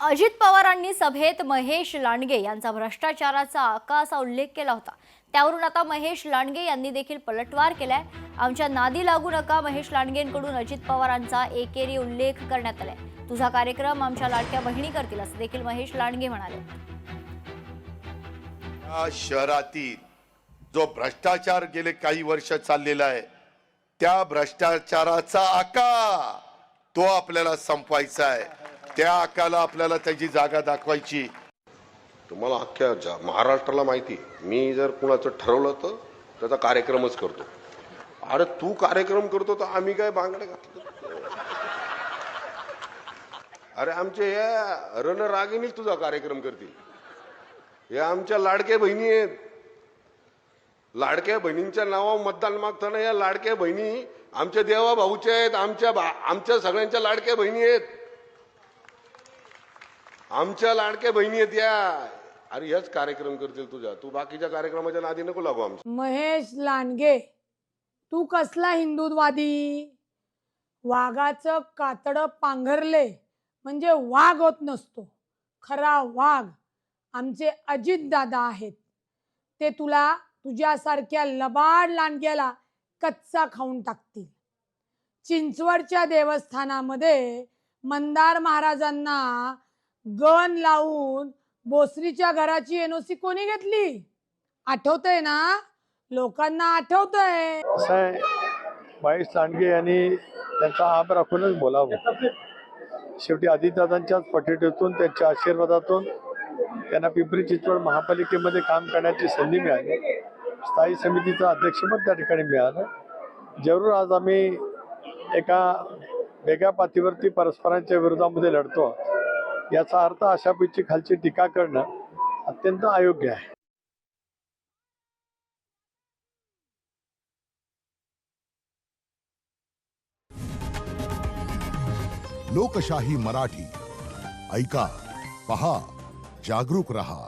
अजित पवारांनी सभेत महेश लांडगे यांचा भ्रष्टाचाराचा आका असा उल्लेख केला होता। त्यावरून आता महेश लांडगे यांनी देखील पलटवार केलाय। आमच्या नादी लागू नका, महेश लांडगेंकडून अजित पवारांचा एकेरी उल्लेख करण्यात आलाय। तुझा कार्यक्रम आमच्या लाडक्या बहिणी करतील असं देखील महेश लांडगे म्हणाले। शहरातील जो भ्रष्टाचार गेले काही वर्ष चाललेला आहे, त्या भ्रष्टाचाराचा आका तो आपल्याला संपवायचा आहे। त्या आकाला आपल्याला त्याची जागा दाखवायची। तुम्हाला अख्ख्या महाराष्ट्राला माहिती, मी जर कुणाचं ठरवलं तर त्याचा कार्यक्रमच करतो। अरे तू कार्यक्रम करतो तर आम्ही काय बांगडे घातलं? अरे आमचे या रणरागिणीच तुझा कार्यक्रम करतील। हे आमच्या लाडक्या बहिणी आहेत। लाडक्या बहिणींच्या नावावर मतदान मागताना या लाडक्या बहिणी आमच्या देवा भाऊच्या आहेत, आमच्या सगळ्यांच्या लाडक्या बहिणी आहेत, आमच्या लाडक्या बहिणी आहेत या। अरे हेच कार्यक्रम करतील तुझ्या, तू बाकीच्या कार्यक्रमाच्या नादी नको लागू आमच्या। महेश लांडगे, तू कसला हिंदुत्ववादी? वाघाचं कातडं पांघरले म्हणजे वाघ होत नसतो। खरा वाघ आमचे अजित दादा आहेत। ते तुला तुझ्यासारख्या लबाड लांडग्याला कच्चा खाऊन टाकतील। चिंचवडच्या देवस्थानामध्ये मंदार महाराजांना गण लावून बोसरीच्या घराची एनओसी कोणी घेतली? आठवतंय ना? लोकांना आठवतंय? महेश लांडगे यांनी त्यांचा आप राखूनच बोलावं। शेवटी अजितदादांच्याच पटेटीतून, त्यांच्या आशीर्वादातून त्यांना पिंपरी चिंचवड महापालिकेमध्ये काम करण्याची संधी मिळाली। स्थायी समितीचं अध्यक्षपद त्या ठिकाणी मिळालं। जरूर आज आम्ही एका वेगळ्या पातळीवरती परस्परांच्या विरोधामध्ये लढतो। याचा अर्थ अशा पैकी खालची टीका करणं अत्यंत अयोग्य आहे। लोकशाही मराठी ऐका, पहा, जागरूक रहा।